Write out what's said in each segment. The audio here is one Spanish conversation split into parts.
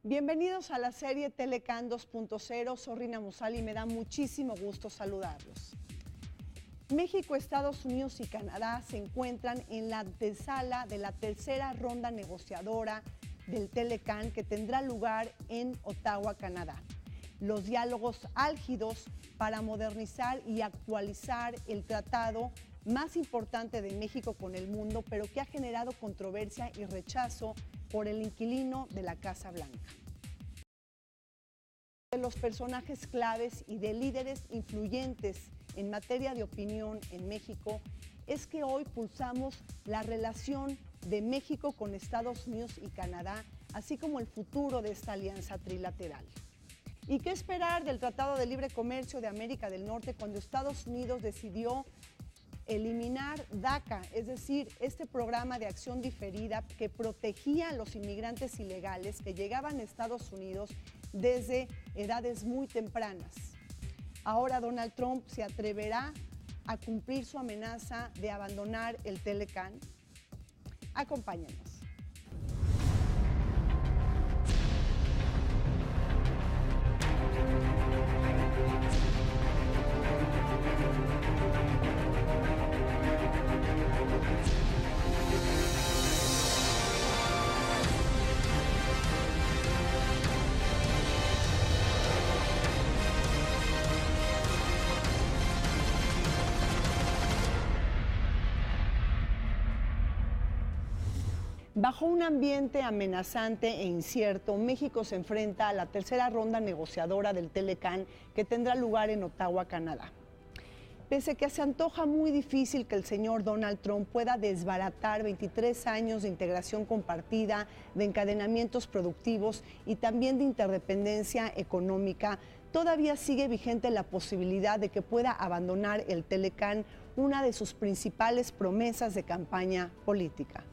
Bienvenidos a la serie Telecán 2.0, soy Rina Musali y me da muchísimo gusto saludarlos. México, Estados Unidos y Canadá se encuentran en la antesala de la tercera ronda negociadora del Telecán que tendrá lugar en Ottawa, Canadá. Los diálogos álgidos para modernizar y actualizar el tratado más importante de México con el mundo, pero que ha generado controversia y rechazo por el inquilino de la Casa Blanca. De los personajes claves y de líderes influyentes en materia de opinión en México es que hoy pulsamos la relación de México con Estados Unidos y Canadá, así como el futuro de esta alianza trilateral. ¿Y qué esperar del Tratado de Libre Comercio de América del Norte cuando Estados Unidos decidió eliminar DACA, es decir, este programa de acción diferida que protegía a los inmigrantes ilegales que llegaban a Estados Unidos desde edades muy tempranas? Ahora Donald Trump se atreverá a cumplir su amenaza de abandonar el Telecán. Acompáñenos. Bajo un ambiente amenazante e incierto, México se enfrenta a la tercera ronda negociadora del Telecán que tendrá lugar en Ottawa, Canadá. Pese a que se antoja muy difícil que el señor Donald Trump pueda desbaratar 23 años de integración compartida, de encadenamientos productivos y también de interdependencia económica, todavía sigue vigente la posibilidad de que pueda abandonar el Telecán, una de sus principales promesas de campaña política.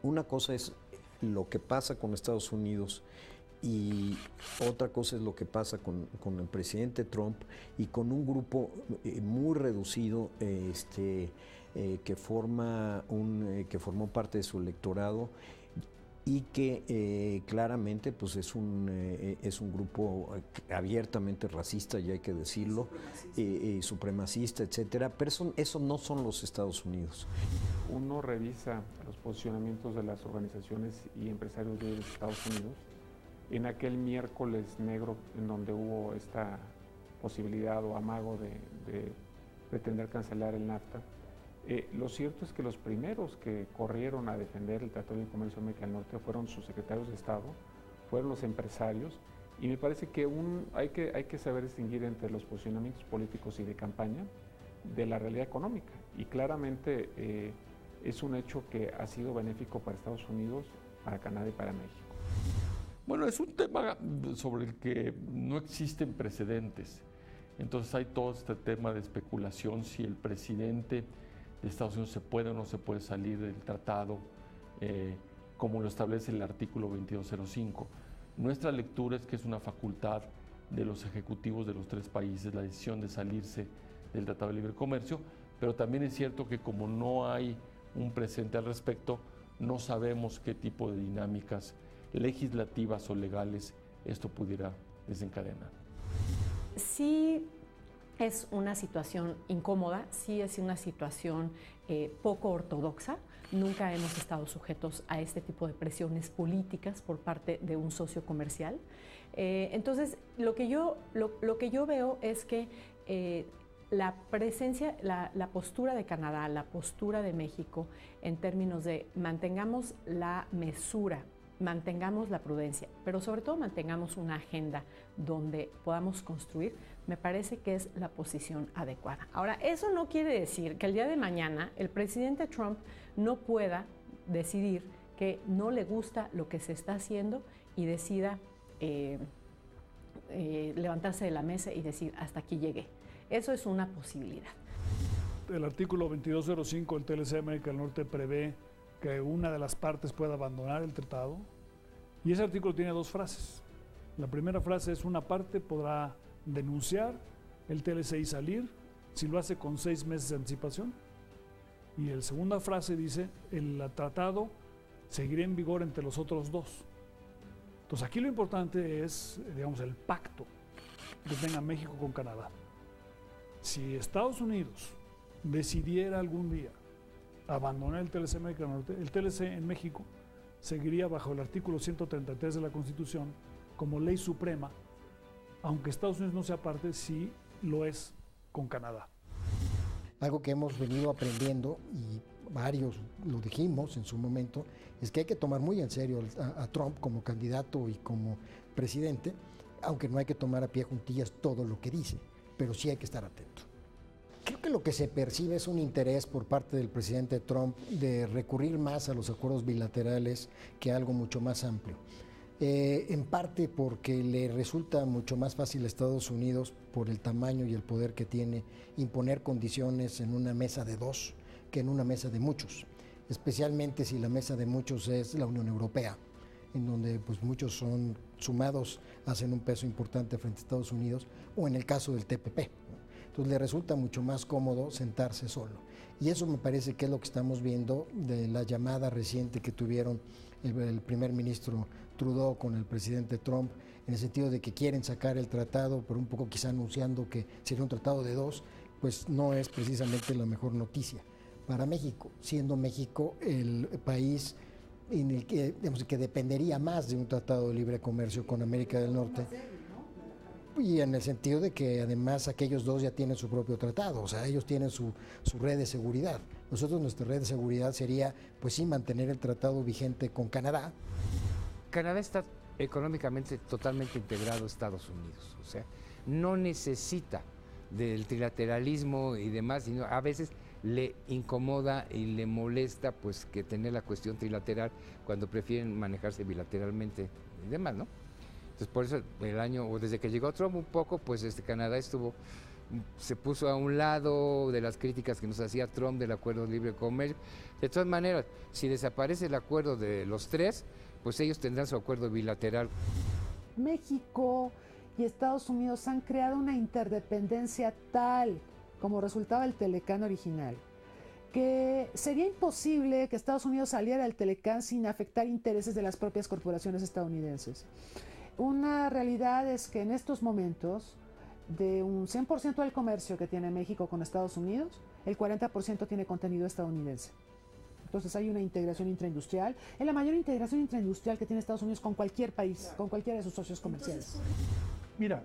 Una cosa es lo que pasa con Estados Unidos y otra cosa es lo que pasa con el presidente Trump y con un grupo muy reducido que formó parte de su electorado y que claramente pues es un grupo abiertamente racista, ya hay que decirlo, supremacista, etcétera, pero eso no son los Estados Unidos. Uno revisa los posicionamientos de las organizaciones y empresarios de los Estados Unidos en aquel miércoles negro en donde hubo esta posibilidad o amago de pretender cancelar el NAFTA. Lo cierto es que los primeros que corrieron a defender el Tratado de Comercio de América del Norte fueron sus secretarios de Estado, fueron los empresarios, y me parece que hay que saber distinguir entre los posicionamientos políticos y de campaña de la realidad económica. Y claramente es un hecho que ha sido benéfico para Estados Unidos, para Canadá y para México. Bueno, es un tema sobre el que no existen precedentes. Entonces hay todo este tema de especulación si el presidente de Estados Unidos se puede o no se puede salir del tratado, como lo establece el artículo 2205. Nuestra lectura es que es una facultad de los ejecutivos de los tres países la decisión de salirse del Tratado de Libre Comercio, pero también es cierto que como no hay un precedente al respecto, no sabemos qué tipo de dinámicas legislativas o legales esto pudiera desencadenar. Sí. Es una situación incómoda, sí es una situación poco ortodoxa. Nunca hemos estado sujetos a este tipo de presiones políticas por parte de un socio comercial. Entonces, lo que yo veo es que la presencia, la postura de Canadá, la postura de México en términos de mantengamos la mesura, mantengamos la prudencia, pero sobre todo mantengamos una agenda donde podamos construir, me parece que es la posición adecuada. Ahora, eso no quiere decir que el día de mañana el presidente Trump no pueda decidir que no le gusta lo que se está haciendo y decida levantarse de la mesa y decir hasta aquí llegué. Eso es una posibilidad. El artículo 2205 del TLC de América del Norte prevé que una de las partes pueda abandonar el tratado, y ese artículo tiene dos frases. La primera frase es: una parte podrá denunciar el TLC y salir si lo hace con 6 meses de anticipación, y la segunda frase dice: el tratado seguirá en vigor entre los otros dos. Entonces aquí lo importante es, digamos, el pacto que tenga México con Canadá. Si Estados Unidos decidiera algún día abandonar el TLC América del Norte, el TLC en México seguiría bajo el artículo 133 de la Constitución como ley suprema, aunque Estados Unidos no sea parte, sí lo es con Canadá. Algo que hemos venido aprendiendo, y varios lo dijimos en su momento, es que hay que tomar muy en serio a Trump como candidato y como presidente, aunque no hay que tomar a pie juntillas todo lo que dice, pero sí hay que estar atento. Creo que lo que se percibe es un interés por parte del presidente Trump de recurrir más a los acuerdos bilaterales que a algo mucho más amplio. En parte porque le resulta mucho más fácil a Estados Unidos, por el tamaño y el poder que tiene, imponer condiciones en una mesa de dos que en una mesa de muchos, especialmente si la mesa de muchos es la Unión Europea, en donde pues muchos son sumados, hacen un peso importante frente a Estados Unidos, o en el caso del TPP. Entonces le resulta mucho más cómodo sentarse solo. Y eso me parece que es lo que estamos viendo de la llamada reciente que tuvieron el primer ministro Trudeau con el presidente Trump, en el sentido de que quieren sacar el tratado, pero un poco quizá anunciando que sería un tratado de dos, pues no es precisamente la mejor noticia para México, siendo México el país en el que, digamos, que dependería más de un tratado de libre comercio con América del Norte. Y en el sentido de que además aquellos dos ya tienen su propio tratado, o sea, ellos tienen su red de seguridad. Nosotros, nuestra red de seguridad sería, pues sí, mantener el tratado vigente con Canadá. Canadá está económicamente totalmente integrado a Estados Unidos, o sea, no necesita del trilateralismo y demás, sino a veces le incomoda y le molesta pues que tener la cuestión trilateral cuando prefieren manejarse bilateralmente y demás, ¿no? Entonces por eso el año, o desde que llegó Trump un poco, pues Canadá se puso a un lado de las críticas que nos hacía Trump del acuerdo de libre comercio. De todas maneras, si desaparece el acuerdo de los tres, pues ellos tendrán su acuerdo bilateral. México y Estados Unidos han creado una interdependencia tal como resultado del Telecán original, que sería imposible que Estados Unidos saliera del Telecán sin afectar intereses de las propias corporaciones estadounidenses. Una realidad es que en estos momentos, de un 100% del comercio que tiene México con Estados Unidos, el 40% tiene contenido estadounidense. Entonces hay una integración intraindustrial, es la mayor integración intraindustrial que tiene Estados Unidos con cualquier país, con cualquiera de sus socios comerciales. Mira,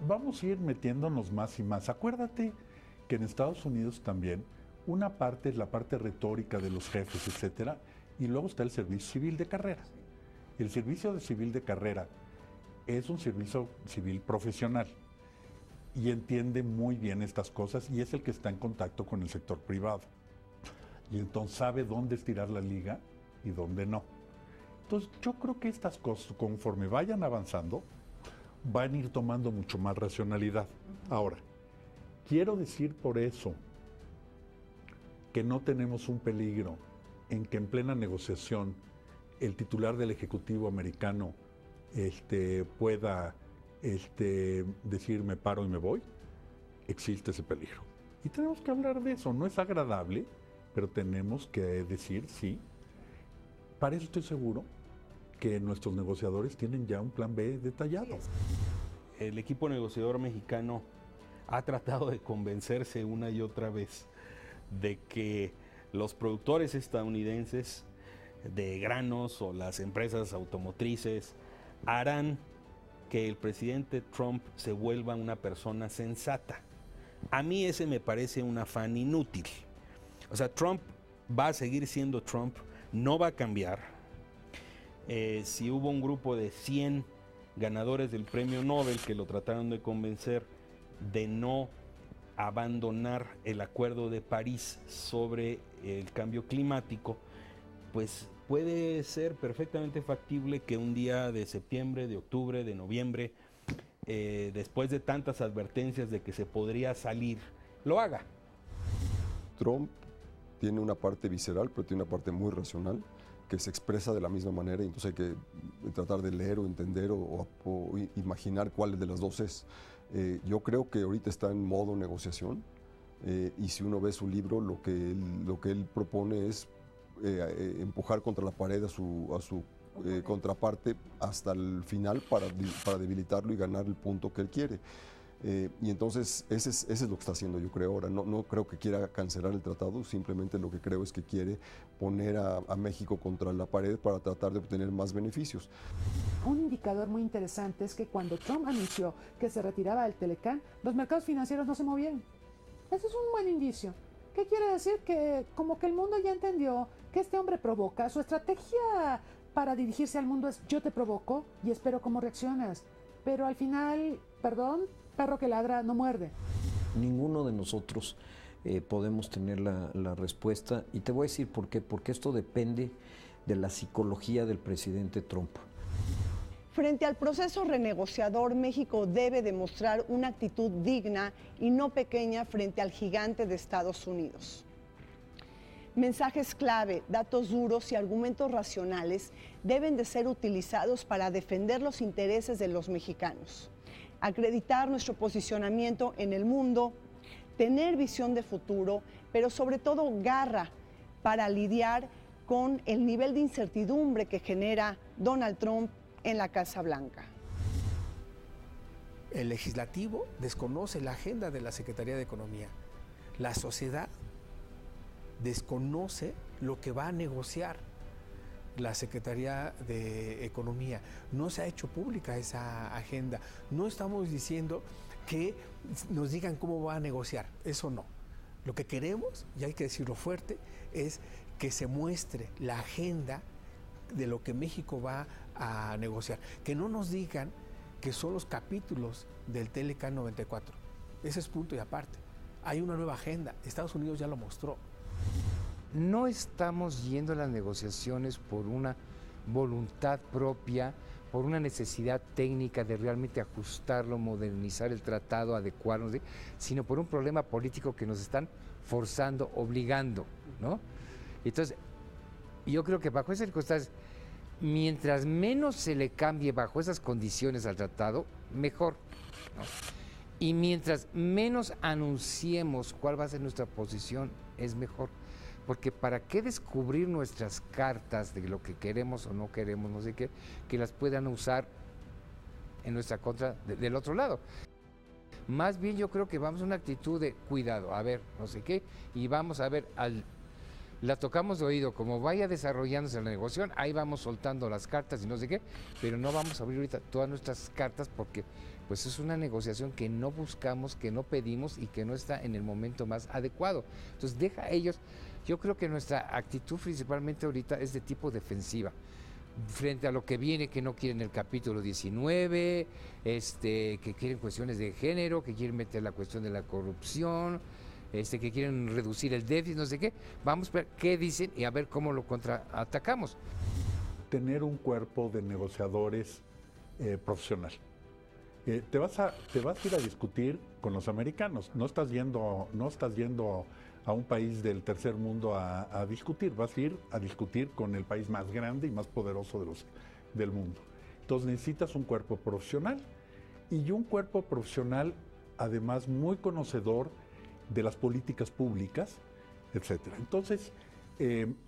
vamos a ir metiéndonos más y más. Acuérdate que en Estados Unidos también una parte es la parte retórica de los jefes, etcétera, y luego está el servicio civil de carrera. El servicio civil de carrera es un servicio civil profesional y entiende muy bien estas cosas y es el que está en contacto con el sector privado. Y entonces sabe dónde estirar la liga y dónde no. Entonces yo creo que estas cosas, conforme vayan avanzando, van a ir tomando mucho más racionalidad. Ahora, quiero decir por eso que no tenemos un peligro en que en plena negociación el titular del Ejecutivo americano pueda decir me paro y me voy. Existe ese peligro. Y tenemos que hablar de eso. No es agradable, pero tenemos que decir sí. Para eso estoy seguro que nuestros negociadores tienen ya un plan B detallado. El equipo negociador mexicano ha tratado de convencerse una y otra vez de que los productores estadounidenses de granos o las empresas automotrices harán que el presidente Trump se vuelva una persona sensata. A mí ese me parece un afán inútil. O sea, Trump va a seguir siendo Trump, no va a cambiar. Si hubo un grupo de 100 ganadores del premio Nobel que lo trataron de convencer de no abandonar el Acuerdo de París sobre el cambio climático, pues puede ser perfectamente factible que un día de septiembre, de octubre, de noviembre, después de tantas advertencias de que se podría salir, lo haga. Trump tiene una parte visceral, pero tiene una parte muy racional que se expresa de la misma manera, y entonces hay que tratar de leer o entender o imaginar cuál de las dos es. Yo creo que ahorita está en modo negociación, y si uno ve su libro, lo que él propone es empujar contra la pared a su contraparte hasta el final para debilitarlo y ganar el punto que él quiere. Y entonces ese es lo que está haciendo, yo creo ahora. No creo que quiera cancelar el tratado, simplemente lo que creo es que quiere poner a México contra la pared para tratar de obtener más beneficios. Un indicador muy interesante es que cuando Trump anunció que se retiraba del Telecán, los mercados financieros no se movieron. Ese es un buen indicio. ¿Qué quiere decir? Que como que el mundo ya entendió que este hombre provoca. Su estrategia para dirigirse al mundo es: yo te provoco y espero cómo reaccionas. Pero al final, perdón, perro que ladra no muerde. Ninguno de nosotros podemos tener la respuesta, y te voy a decir por qué, porque esto depende de la psicología del presidente Trump. Frente al proceso renegociador, México debe demostrar una actitud digna y no pequeña frente al gigante de Estados Unidos. Mensajes clave, datos duros y argumentos racionales deben de ser utilizados para defender los intereses de los mexicanos, acreditar nuestro posicionamiento en el mundo, tener visión de futuro, pero sobre todo garra para lidiar con el nivel de incertidumbre que genera Donald Trump en la Casa Blanca. El legislativo desconoce la agenda de la Secretaría de Economía. La sociedad desconoce lo que va a negociar la Secretaría de Economía. No se ha hecho pública esa agenda. No estamos diciendo que nos digan cómo va a negociar. Eso no. Lo que queremos, y hay que decirlo fuerte, es que se muestre la agenda de lo que México va a negociar. Que no nos digan que son los capítulos del Telecán 94. Ese es punto y aparte. Hay una nueva agenda. Estados Unidos ya lo mostró. No estamos yendo a las negociaciones por una voluntad propia, por una necesidad técnica de realmente ajustarlo, modernizar el tratado, adecuarnos, sino por un problema político que nos están forzando, obligando, ¿no? Entonces, yo creo que bajo esas circunstancias, mientras menos se le cambie bajo esas condiciones al tratado, mejor, ¿no? Y mientras menos anunciemos cuál va a ser nuestra posición, es mejor. Porque ¿para qué descubrir nuestras cartas de lo que queremos o no queremos, no sé qué, que las puedan usar en nuestra contra del otro lado? Más bien yo creo que vamos a una actitud de cuidado, a ver, no sé qué, y vamos a ver, la tocamos de oído, como vaya desarrollándose la negociación, ahí vamos soltando las cartas y no sé qué, pero no vamos a abrir ahorita todas nuestras cartas porque pues es una negociación que no buscamos, que no pedimos y que no está en el momento más adecuado. Entonces deja a ellos. Yo creo que nuestra actitud principalmente ahorita es de tipo defensiva, frente a lo que viene, que no quieren el capítulo 19, que quieren cuestiones de género, que quieren meter la cuestión de la corrupción, que quieren reducir el déficit, no sé qué. Vamos a ver qué dicen y a ver cómo lo contraatacamos. Tener un cuerpo de negociadores profesional. Te vas a ir a discutir con los americanos, no estás yendo a un país del tercer mundo a discutir, vas a ir a discutir con el país más grande y más poderoso del mundo. Entonces necesitas un cuerpo profesional y un cuerpo profesional además muy conocedor de las políticas públicas, etc. Entonces,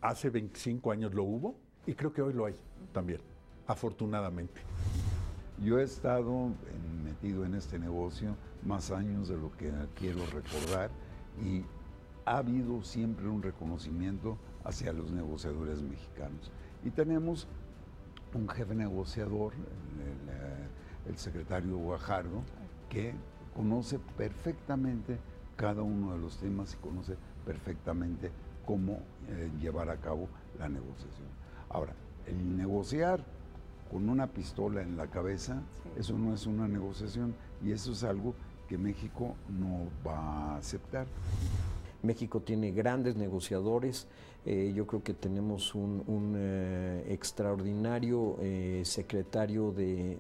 hace 25 años lo hubo y creo que hoy lo hay también, afortunadamente. Yo he estado metido en este negocio más años de lo que quiero recordar y ha habido siempre un reconocimiento hacia los negociadores mexicanos. Y tenemos un jefe negociador, el secretario Guajardo, que conoce perfectamente cada uno de los temas y conoce perfectamente cómo llevar a cabo la negociación. Ahora, el negociar con una pistola en la cabeza, eso no es una negociación y eso es algo que México no va a aceptar. México tiene grandes negociadores, yo creo que tenemos un extraordinario secretario de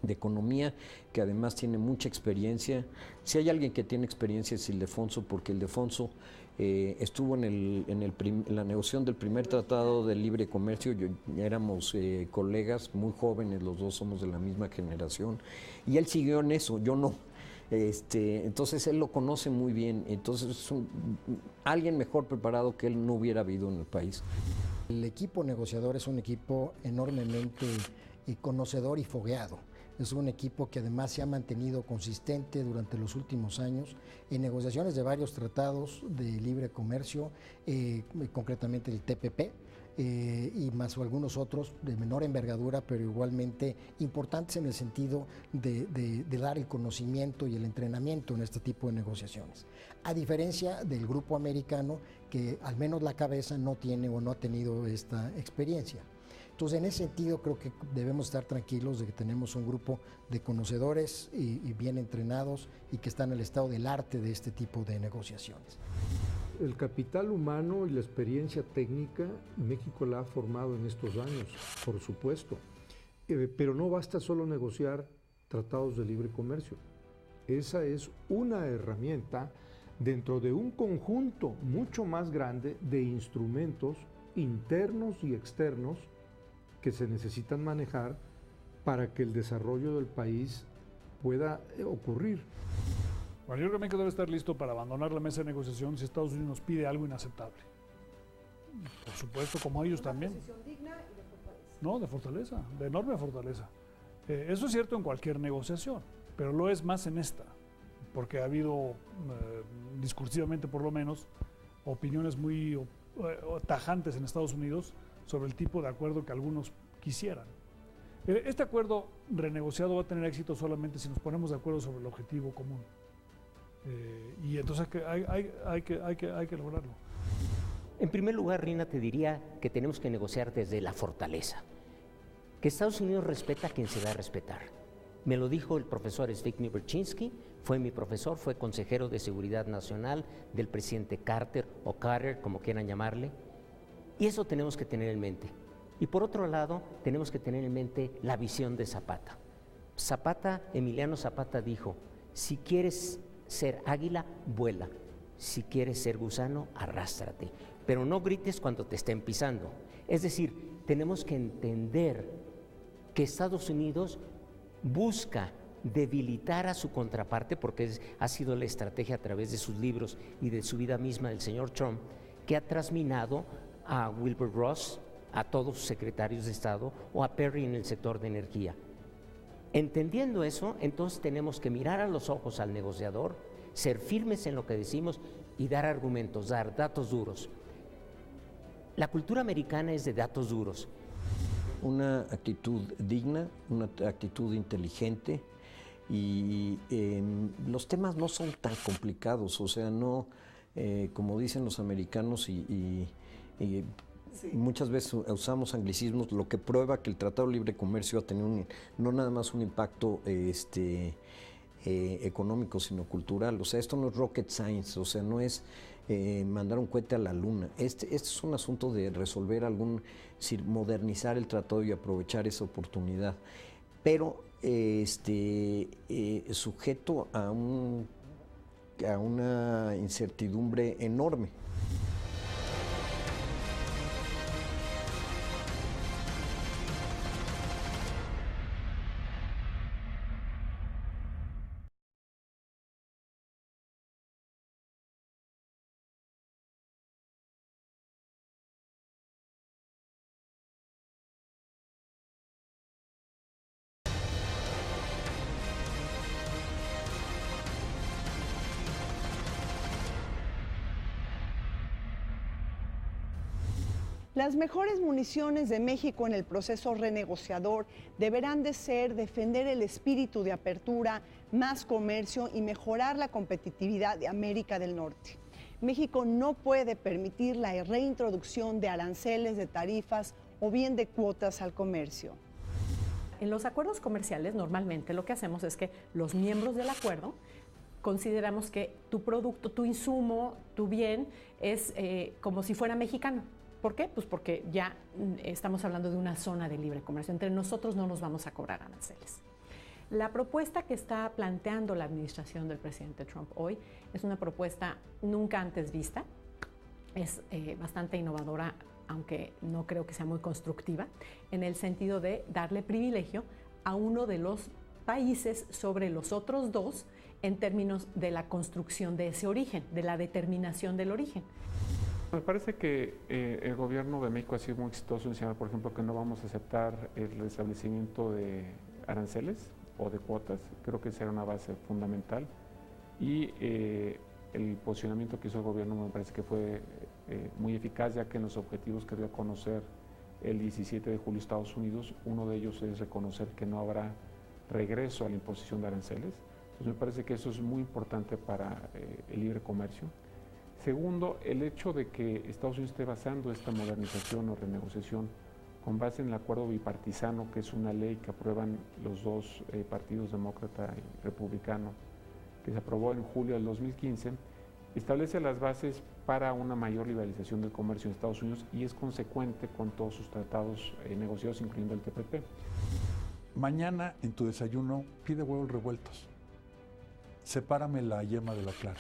Economía, que además tiene mucha experiencia. Si hay alguien que tiene experiencia es Ildefonso, porque Ildefonso estuvo en la negociación del primer tratado de libre comercio. Éramos colegas muy jóvenes, los dos somos de la misma generación, y él siguió en eso, yo no. Entonces él lo conoce muy bien, entonces alguien mejor preparado que él no hubiera habido en el país. El equipo negociador es un equipo enormemente conocedor y fogueado. Es un equipo que además se ha mantenido consistente durante los últimos años en negociaciones de varios tratados de libre comercio, concretamente el TPP, y más algunos otros de menor envergadura, pero igualmente importantes en el sentido de dar el conocimiento y el entrenamiento en este tipo de negociaciones. A diferencia del grupo americano, que al menos la cabeza no tiene o no ha tenido esta experiencia. Entonces, en ese sentido, creo que debemos estar tranquilos de que tenemos un grupo de conocedores y bien entrenados y que están en el estado del arte de este tipo de negociaciones. El capital humano y la experiencia técnica, México la ha formado en estos años, por supuesto. Pero no basta solo negociar tratados de libre comercio. Esa es una herramienta dentro de un conjunto mucho más grande de instrumentos internos y externos que se necesitan manejar para que el desarrollo del país pueda ocurrir. Bueno, yo creo que México debe estar listo para abandonar la mesa de negociación si Estados Unidos nos pide algo inaceptable. Por supuesto, como ellos también. Una posición digna y de fortaleza. No, de fortaleza, de enorme fortaleza. Eso es cierto en cualquier negociación, pero lo es más en esta, porque ha habido, discursivamente por lo menos, opiniones muy tajantes en Estados Unidos sobre el tipo de acuerdo que algunos quisieran. Este acuerdo renegociado va a tener éxito solamente si nos ponemos de acuerdo sobre el objetivo común. Y entonces hay que lograrlo. En primer lugar, Rina, te diría que tenemos que negociar desde la fortaleza. Que Estados Unidos respeta a quien se da a respetar. Me lo dijo el profesor Zbigniew Brzezinski, fue mi profesor, fue consejero de Seguridad Nacional del presidente Carter o Carter, como quieran llamarle. Y eso tenemos que tener en mente. Y por otro lado, tenemos que tener en mente la visión de Zapata. Emiliano Zapata dijo, si quieres ser águila, vuela. Si quieres ser gusano, arrástrate. Pero no grites cuando te estén pisando. Es decir, tenemos que entender que Estados Unidos busca debilitar a su contraparte, porque ha sido la estrategia a través de sus libros y de su vida misma del señor Trump, que ha trasminado a Wilbur Ross, a todos sus secretarios de Estado, o a Perry en el sector de energía. Entendiendo eso, entonces tenemos que mirar a los ojos al negociador, ser firmes en lo que decimos y dar argumentos, dar datos duros. La cultura americana es de datos duros. Una actitud digna, una actitud inteligente, y los temas no son tan complicados, o sea, no, como dicen los americanos y muchas veces usamos anglicismos, lo que prueba que el Tratado de Libre Comercio ha tenido no nada más un impacto económico, sino cultural. O sea, esto no es rocket science, o sea, no es mandar un cohete a la luna. Este es un asunto de resolver modernizar el tratado y aprovechar esa oportunidad, pero sujeto a una incertidumbre enorme. Las mejores municiones de México en el proceso renegociador deberán de ser defender el espíritu de apertura, más comercio y mejorar la competitividad de América del Norte. México no puede permitir la reintroducción de aranceles, de tarifas o bien de cuotas al comercio. En los acuerdos comerciales normalmente lo que hacemos es que los miembros del acuerdo consideramos que tu producto, tu insumo, tu bien es como si fuera mexicano. ¿Por qué? Pues porque ya estamos hablando de una zona de libre comercio. Entre nosotros no nos vamos a cobrar aranceles. La propuesta que está planteando la administración del presidente Trump hoy es una propuesta nunca antes vista. Es bastante innovadora, aunque no creo que sea muy constructiva, en el sentido de darle privilegio a uno de los países sobre los otros dos en términos de la construcción de ese origen, de la determinación del origen. Me parece que el gobierno de México ha sido muy exitoso en señalar, por ejemplo, que no vamos a aceptar el establecimiento de aranceles o de cuotas. Creo que será una base fundamental. Y el posicionamiento que hizo el gobierno me parece que fue muy eficaz, ya que en los objetivos que dio a conocer el 17 de julio Estados Unidos, uno de ellos es reconocer que no habrá regreso a la imposición de aranceles. Entonces me parece que eso es muy importante para el libre comercio. Segundo, el hecho de que Estados Unidos esté basando esta modernización o renegociación con base en el acuerdo bipartisano, que es una ley que aprueban los dos partidos demócrata y republicano, que se aprobó en julio del 2015, establece las bases para una mayor liberalización del comercio en Estados Unidos y es consecuente con todos sus tratados negociados, incluyendo el TPP. Mañana en tu desayuno pide huevos revueltos. Sepárame la yema de la clara.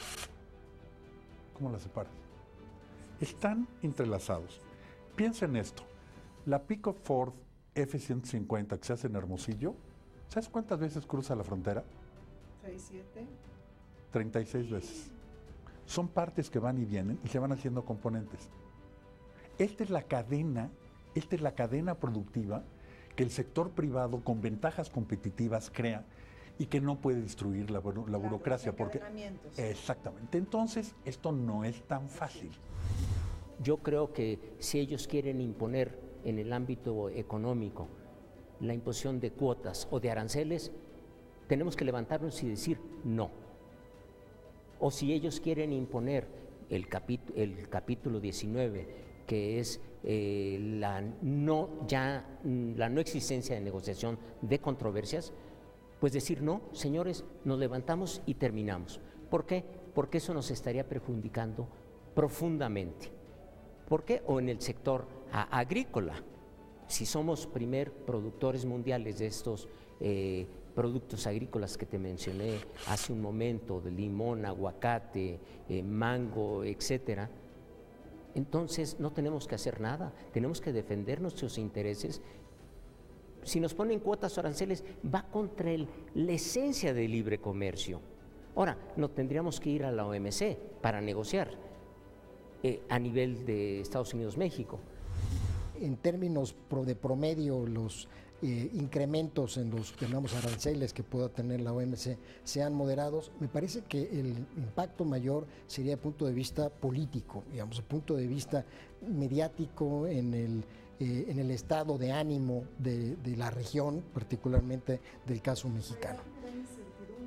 ¿Cómo la separas? Están entrelazados. Piensa en esto. La Pick-up Ford F-150 que se hace en Hermosillo, ¿sabes cuántas veces cruza la frontera? 37. 36 veces. Son partes que van y vienen y se van haciendo componentes. Esta es la cadena productiva que el sector privado con ventajas competitivas crea y que no puede destruir la burocracia. Porque exactamente. Entonces, esto no es tan fácil. Yo creo que si ellos quieren imponer en el ámbito económico la imposición de cuotas o de aranceles, tenemos que levantarnos y decir no. O si ellos quieren imponer el capítulo 19, que es la no existencia de negociación de controversias, pues decir no, señores, nos levantamos y terminamos. ¿Por qué? Porque eso nos estaría perjudicando profundamente. ¿Por qué? O en el sector agrícola. Si somos primer productores mundiales de estos productos agrícolas que te mencioné hace un momento, de limón, aguacate, mango, etcétera, entonces no tenemos que hacer nada, tenemos que defender nuestros intereses. Si nos ponen cuotas o aranceles, va contra la esencia del libre comercio. Ahora, no tendríamos que ir a la OMC para negociar a nivel de Estados Unidos-México. En términos de promedio, los incrementos en los aranceles que pueda tener la OMC sean moderados. Me parece que el impacto mayor sería el punto de vista político, digamos, el punto de vista mediático en el estado de ánimo de la región, particularmente del caso mexicano.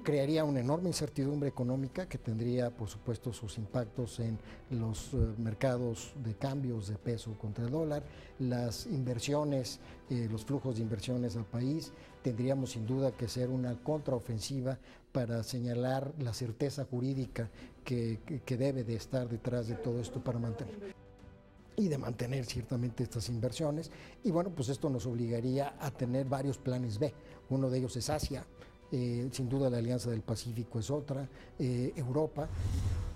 Crearía una enorme incertidumbre económica que tendría, por supuesto, sus impactos en los mercados de cambios de peso contra el dólar, las inversiones, los flujos de inversiones al país. Tendríamos sin duda que hacer una contraofensiva para señalar la certeza jurídica que debe de estar detrás de todo esto para mantener ciertamente estas inversiones. Y bueno, pues esto nos obligaría a tener varios planes B. Uno de ellos es Asia. Sin duda la Alianza del Pacífico es otra, Europa.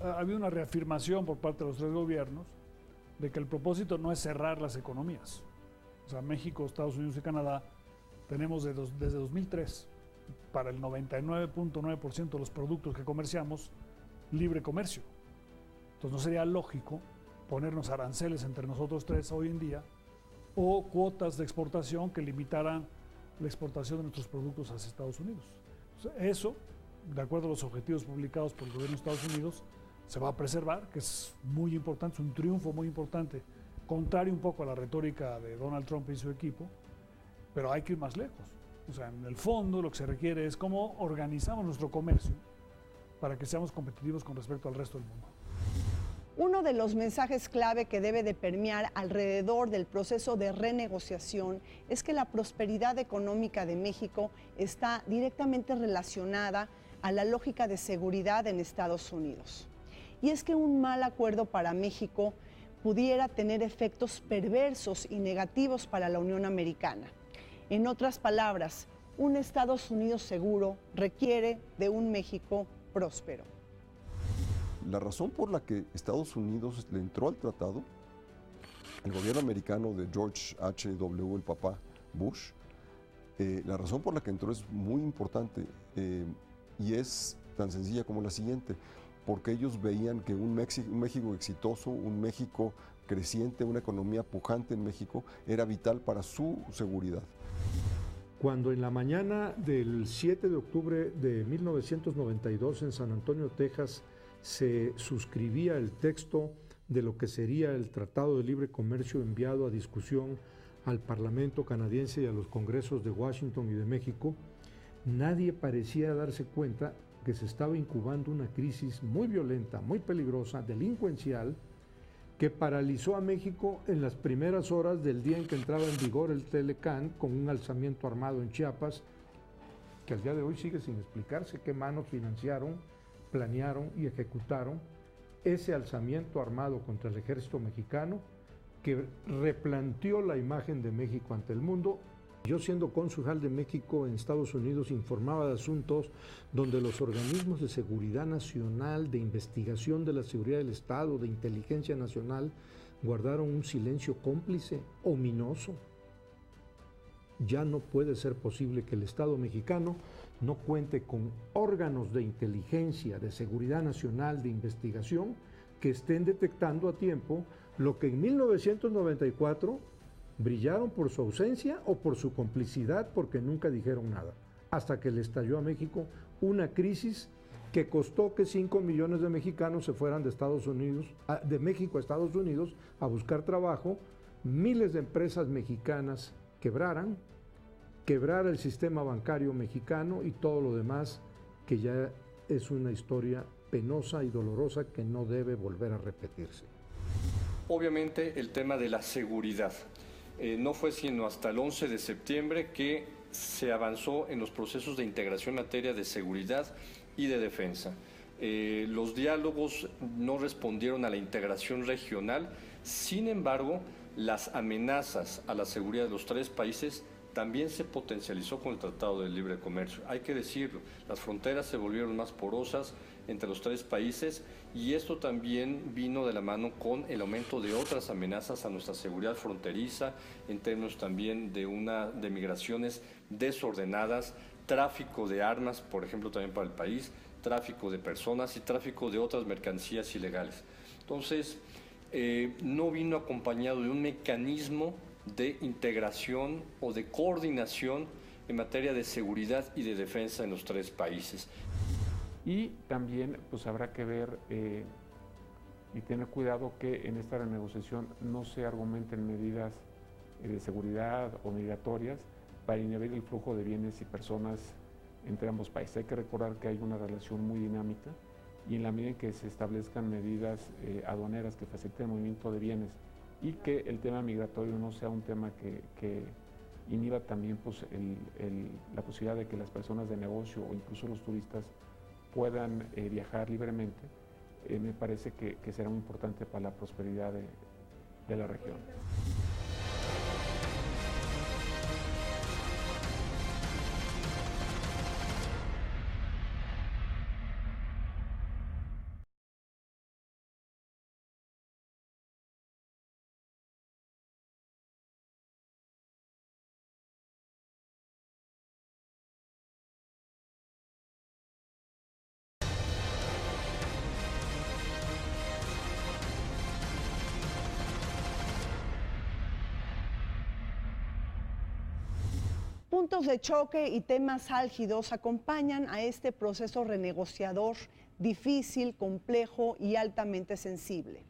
Ha habido una reafirmación por parte de los tres gobiernos de que el propósito no es cerrar las economías. O sea, México, Estados Unidos y Canadá tenemos desde 2003 para el 99.9% de los productos que comerciamos libre comercio. Entonces no sería lógico ponernos aranceles entre nosotros tres hoy en día o cuotas de exportación que limitaran la exportación de nuestros productos hacia Estados Unidos. Eso, de acuerdo a los objetivos publicados por el gobierno de Estados Unidos, se va a preservar, que es muy importante, es un triunfo muy importante, contrario un poco a la retórica de Donald Trump y su equipo, pero hay que ir más lejos. O sea, en el fondo lo que se requiere es cómo organizamos nuestro comercio para que seamos competitivos con respecto al resto del mundo. Uno de los mensajes clave que debe de permear alrededor del proceso de renegociación es que la prosperidad económica de México está directamente relacionada a la lógica de seguridad en Estados Unidos. Y es que un mal acuerdo para México pudiera tener efectos perversos y negativos para la Unión Americana. En otras palabras, un Estados Unidos seguro requiere de un México próspero. La razón por la que Estados Unidos le entró al tratado, el gobierno americano de George H.W., el papá Bush, la razón por la que entró es muy importante y es tan sencilla como la siguiente. porque ellos veían que un México exitoso, un México creciente, una economía pujante en México, era vital para su seguridad. Cuando en la mañana del 7 de octubre de 1992 en San Antonio, Texas, se suscribía el texto de lo que sería el Tratado de Libre Comercio enviado a discusión al Parlamento canadiense y a los congresos de Washington y de México, nadie parecía darse cuenta que se estaba incubando una crisis muy violenta, muy peligrosa, delincuencial, que paralizó a México en las primeras horas del día en que entraba en vigor el Telecán, con un alzamiento armado en Chiapas, que al día de hoy sigue sin explicarse qué manos financiaron, planearon y ejecutaron ese alzamiento armado contra el ejército mexicano, que replanteó la imagen de México ante el mundo. Yo, siendo cónsul de México en Estados Unidos, informaba de asuntos donde los organismos de seguridad nacional, de investigación de la seguridad del Estado, de inteligencia nacional, guardaron un silencio cómplice, ominoso. Ya no puede ser posible que el Estado mexicano no cuente con órganos de inteligencia, de seguridad nacional, de investigación, que estén detectando a tiempo lo que en 1994 brillaron por su ausencia o por su complicidad, porque nunca dijeron nada, hasta que le estalló a México una crisis que costó que 5 millones de mexicanos se fueran de Estados Unidos, de México a Estados Unidos a buscar trabajo, miles de empresas mexicanas quebraran, quebrara el sistema bancario mexicano y todo lo demás, que ya es una historia penosa y dolorosa que no debe volver a repetirse. Obviamente el tema de la seguridad. No fue sino hasta el 11 de septiembre que se avanzó en los procesos de integración en materia de seguridad y de defensa. Los diálogos no respondieron a la integración regional, sin embargo, las amenazas a la seguridad de los tres países también se potencializó con el Tratado de Libre Comercio. Hay que decirlo, las fronteras se volvieron más porosas entre los tres países y esto también vino de la mano con el aumento de otras amenazas a nuestra seguridad fronteriza, en términos también de migraciones desordenadas, tráfico de armas, por ejemplo, también para el país, tráfico de personas y tráfico de otras mercancías ilegales. Entonces, no vino acompañado de un mecanismo de integración o de coordinación en materia de seguridad y de defensa en los tres países. Y también pues habrá que ver y tener cuidado que en esta renegociación no se argumenten medidas de seguridad o migratorias para inhibir el flujo de bienes y personas entre ambos países. Hay que recordar que hay una relación muy dinámica y en la medida en que se establezcan medidas aduaneras que faciliten el movimiento de bienes y que el tema migratorio no sea un tema que inhiba también pues, la posibilidad de que las personas de negocio o incluso los turistas puedan viajar libremente, me parece que será muy importante para la prosperidad de la región. Puntos de choque y temas álgidos acompañan a este proceso renegociador difícil, complejo y altamente sensible.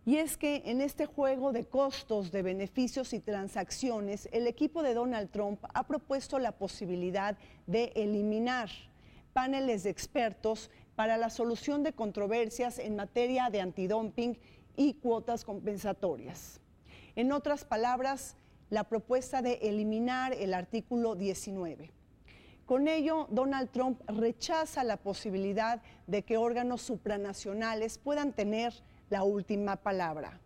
Y es que en este juego de costos, de beneficios y transacciones, el equipo de Donald Trump ha propuesto la posibilidad de eliminar paneles de expertos para la solución de controversias en materia de antidumping y cuotas compensatorias. En otras palabras, la propuesta de eliminar el artículo 19. Con ello, Donald Trump rechaza la posibilidad de que órganos supranacionales puedan tener la última palabra.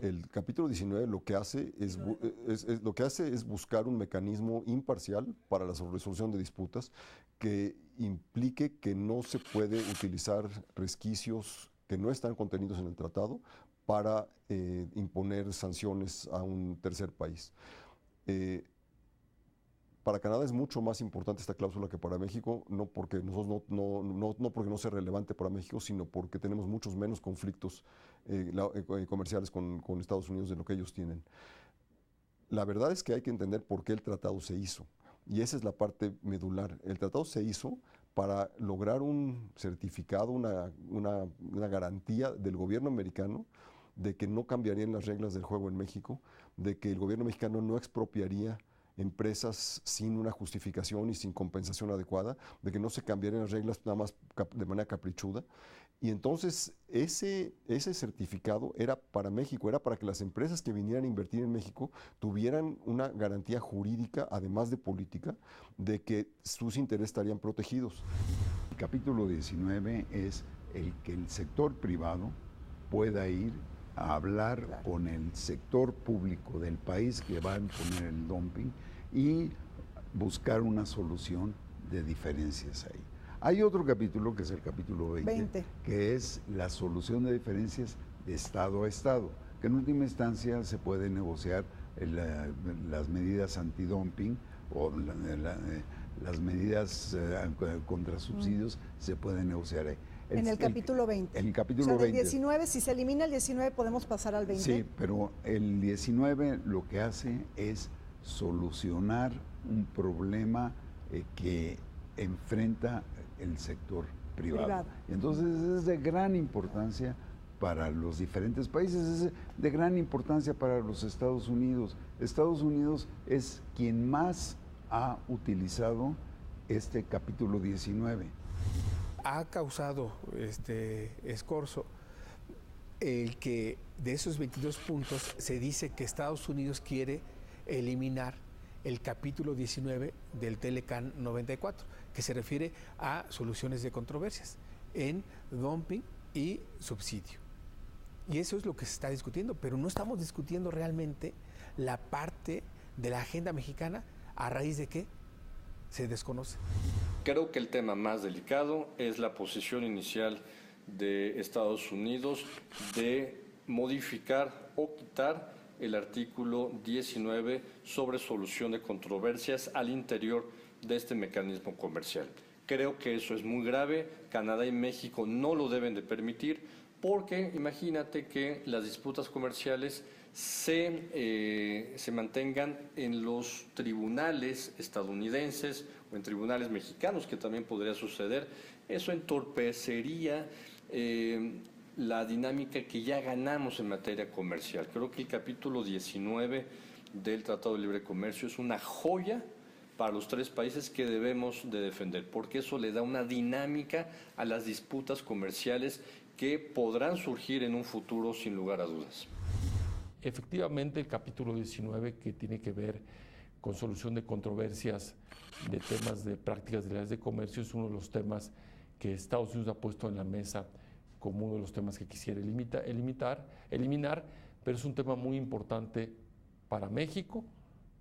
El capítulo 19 lo que hace es buscar un mecanismo imparcial para la resolución de disputas que implique que no se puede utilizar resquicios que no están contenidos en el tratado para imponer sanciones a un tercer país. para Canadá es mucho más importante esta cláusula que para México, no porque nosotros no porque no sea relevante para México, sino porque tenemos muchos menos conflictos comerciales con Estados Unidos de lo que ellos tienen. La verdad es que hay que entender por qué el tratado se hizo, y esa es la parte medular. El tratado se hizo para lograr un certificado, una garantía del gobierno americano de que no cambiarían las reglas del juego en México, de que el gobierno mexicano no expropiaría empresas sin una justificación y sin compensación adecuada, de que no se cambiarían las reglas nada más de manera caprichuda. Y entonces ese certificado era para México, era para que las empresas que vinieran a invertir en México tuvieran una garantía jurídica, además de política, de que sus intereses estarían protegidos. El capítulo 19 es el que el sector privado pueda ir a hablar con el sector público del país que va a imponer el dumping y buscar una solución de diferencias ahí. Hay otro capítulo, que es el capítulo 20, que es la solución de diferencias de Estado a Estado, que en última instancia se puede negociar las medidas antidumping o las medidas contra subsidios, se pueden negociar ahí. En el capítulo 20. En el capítulo 20. O sea, del 19, si se elimina el 19, podemos pasar al 20. Sí, pero el 19 lo que hace es solucionar un problema que enfrenta el sector privado. Y entonces es de gran importancia para los diferentes países, es de gran importancia para los Estados Unidos. Estados Unidos es quien más ha utilizado este capítulo 19. Ha causado escorzo el que de esos 22 puntos se dice que Estados Unidos quiere eliminar el capítulo 19 del Telecan 94, que se refiere a soluciones de controversias en dumping y subsidio. Y eso es lo que se está discutiendo, pero no estamos discutiendo realmente la parte de la agenda mexicana a raíz de que se desconoce. Creo que el tema más delicado es la posición inicial de Estados Unidos de modificar o quitar el artículo 19 sobre solución de controversias al interior de este mecanismo comercial. Creo que eso es muy grave. Canadá y México no lo deben de permitir, porque imagínate que las disputas comerciales se mantengan en los tribunales estadounidenses o en tribunales mexicanos, que también podría suceder. Eso entorpecería la dinámica que ya ganamos en materia comercial. Creo que el capítulo 19 del Tratado de Libre Comercio es una joya para los tres países que debemos de defender, porque eso le da una dinámica a las disputas comerciales que podrán surgir en un futuro sin lugar a dudas. Efectivamente, el capítulo 19, que tiene que ver con solución de controversias de temas de prácticas desleales de comercio, es uno de los temas que Estados Unidos ha puesto en la mesa como uno de los temas que quisiera eliminar, pero es un tema muy importante para México,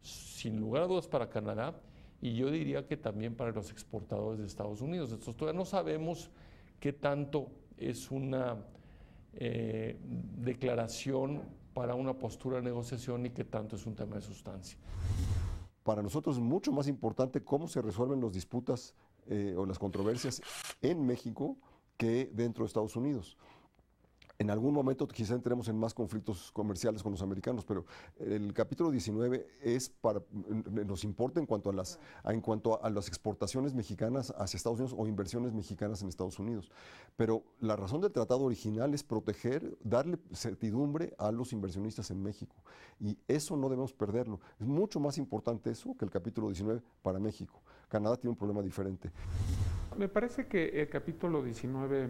sin lugar a dudas para Canadá, y yo diría que también para los exportadores de Estados Unidos. Entonces, todavía no sabemos qué tanto es una declaración para una postura de negociación y qué tanto es un tema de sustancia. Para nosotros es mucho más importante cómo se resuelven las disputas o las controversias en México que dentro de Estados Unidos. En algún momento quizá entremos en más conflictos comerciales con los americanos, pero el capítulo 19 nos importa en cuanto a las exportaciones mexicanas hacia Estados Unidos o inversiones mexicanas en Estados Unidos. Pero la razón del tratado original es darle certidumbre a los inversionistas en México. Y eso no debemos perderlo. Es mucho más importante eso que el capítulo 19 para México. Canadá tiene un problema diferente. Me parece que el capítulo 19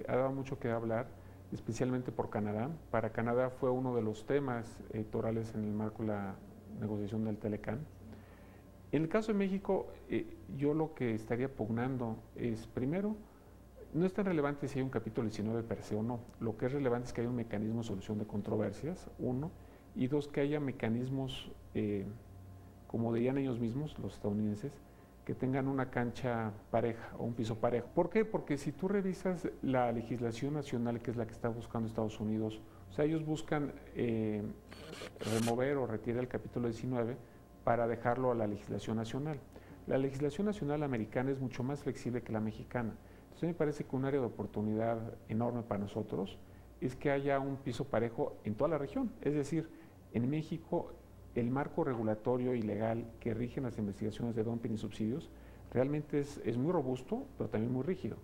ha dado mucho que hablar, especialmente por Canadá. Para Canadá fue uno de los temas electorales en el marco de la negociación del Telecan. En el caso de México, yo lo que estaría pugnando es, primero, no es tan relevante si hay un capítulo 19 per se o no. Lo que es relevante es que haya un mecanismo de solución de controversias, uno, y dos, que haya mecanismos, como dirían ellos mismos, los estadounidenses, que tengan una cancha pareja o un piso parejo. ¿Por qué? Porque si tú revisas la legislación nacional, que es la que está buscando Estados Unidos, o sea, ellos buscan remover o retirar el capítulo 19 para dejarlo a la legislación nacional. La legislación nacional americana es mucho más flexible que la mexicana. Entonces me parece que un área de oportunidad enorme para nosotros es que haya un piso parejo en toda la región. Es decir, en México el marco regulatorio y legal que rige las investigaciones de dumping y subsidios realmente es muy robusto, pero también muy rígido.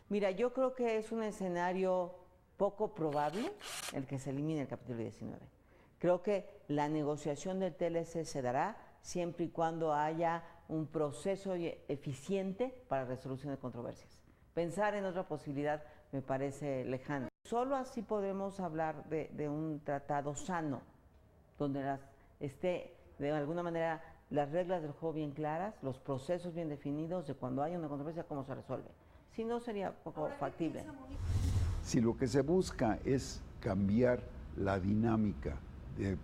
Mira, yo creo que es un escenario poco probable el que se elimine el capítulo 19. Creo que la negociación del TLC se dará siempre y cuando haya un proceso eficiente para resolución de controversias. Pensar en otra posibilidad me parece lejano. Solo así podemos hablar de un tratado sano, donde esté de alguna manera las reglas del juego bien claras, los procesos bien definidos de cuando hay una controversia, cómo se resuelve. Si no, sería poco factible. Si lo que se busca es cambiar la dinámica, de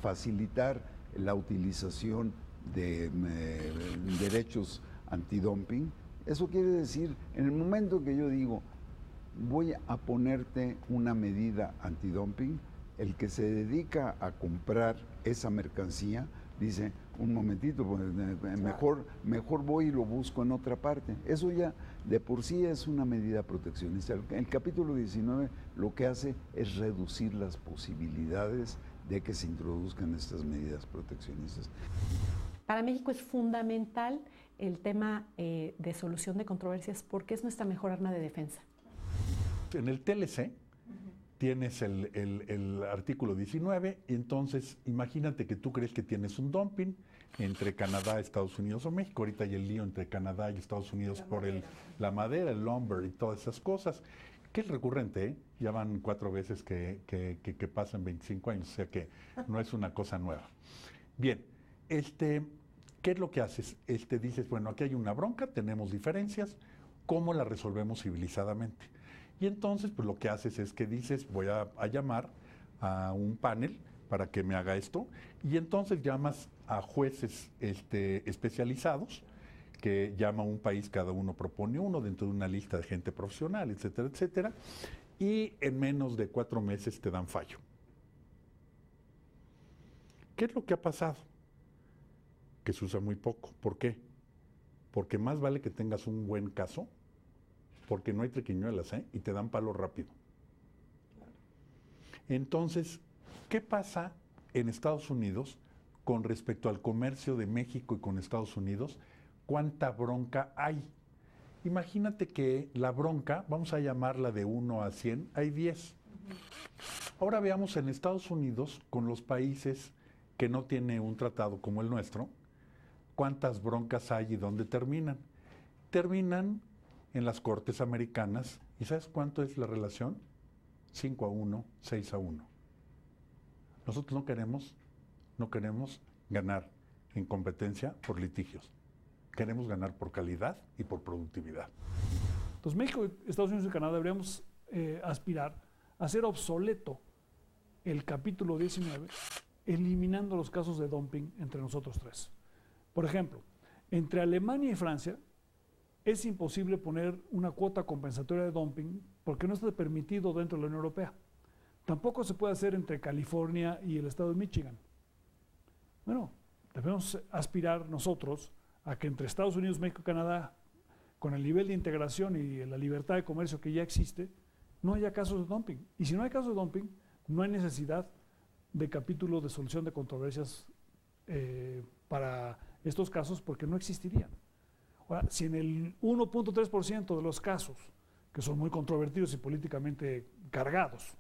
facilitar la utilización de derechos antidumping, eso quiere decir, en el momento que yo digo, voy a ponerte una medida antidumping, el que se dedica a comprar esa mercancía dice, un momentito, pues, mejor voy y lo busco en otra parte. Eso ya de por sí es una medida proteccionista. El capítulo 19 lo que hace es reducir las posibilidades de que se introduzcan estas medidas proteccionistas. Para México es fundamental el tema de solución de controversias porque es nuestra mejor arma de defensa. En el TLC tienes el artículo 19 y entonces imagínate que tú crees que tienes un dumping entre Canadá, Estados Unidos o México. Ahorita hay el lío entre Canadá y Estados Unidos por la madera, el lumber y todas esas cosas, que es recurrente, ¿eh? Ya van 4 veces que pasan 25 años, o sea que no es una cosa nueva. Bien, ¿qué es lo que haces? Dices, bueno, aquí hay una bronca, tenemos diferencias, ¿cómo la resolvemos civilizadamente? Y entonces, pues lo que haces es que dices, voy a llamar a un panel para que me haga esto, y entonces llamas a jueces especializados, que llama a un país, cada uno propone uno dentro de una lista de gente profesional, etcétera, etcétera, y en menos de 4 meses te dan fallo. ¿Qué es lo que ha pasado? Que se usa muy poco. ¿Por qué? Porque más vale que tengas un buen caso, porque no hay triquiñuelas, y te dan palo rápido. Entonces, ¿qué pasa en Estados Unidos con respecto al comercio de México y con Estados Unidos? ¿Cuánta bronca hay? Imagínate que la bronca, vamos a llamarla de 1 a 100, hay 10. Ahora veamos en Estados Unidos, con los países que no tienen un tratado como el nuestro, ¿cuántas broncas hay y dónde terminan? Terminan en las cortes americanas, ¿y sabes cuánto es la relación? 5-1, 6-1. Nosotros no queremos ganar en competencia por litigios. Queremos ganar por calidad y por productividad. Entonces México, Estados Unidos y Canadá deberíamos aspirar a hacer obsoleto el capítulo 19, eliminando los casos de dumping entre nosotros tres. Por ejemplo, entre Alemania y Francia, es imposible poner una cuota compensatoria de dumping porque no está permitido dentro de la Unión Europea. Tampoco se puede hacer entre California y el estado de Michigan. Bueno, debemos aspirar nosotros a que entre Estados Unidos, México y Canadá, con el nivel de integración y la libertad de comercio que ya existe, no haya casos de dumping. Y si no hay casos de dumping, no hay necesidad de capítulo de solución de controversias para estos casos porque no existirían. Ahora, si en el 1.3% de los casos, que son muy controvertidos y políticamente cargados,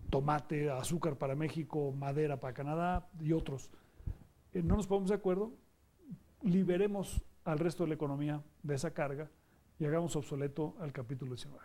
tomate, azúcar para México, madera para Canadá y otros, no nos ponemos de acuerdo, liberemos al resto de la economía de esa carga y hagamos obsoleto al capítulo 19.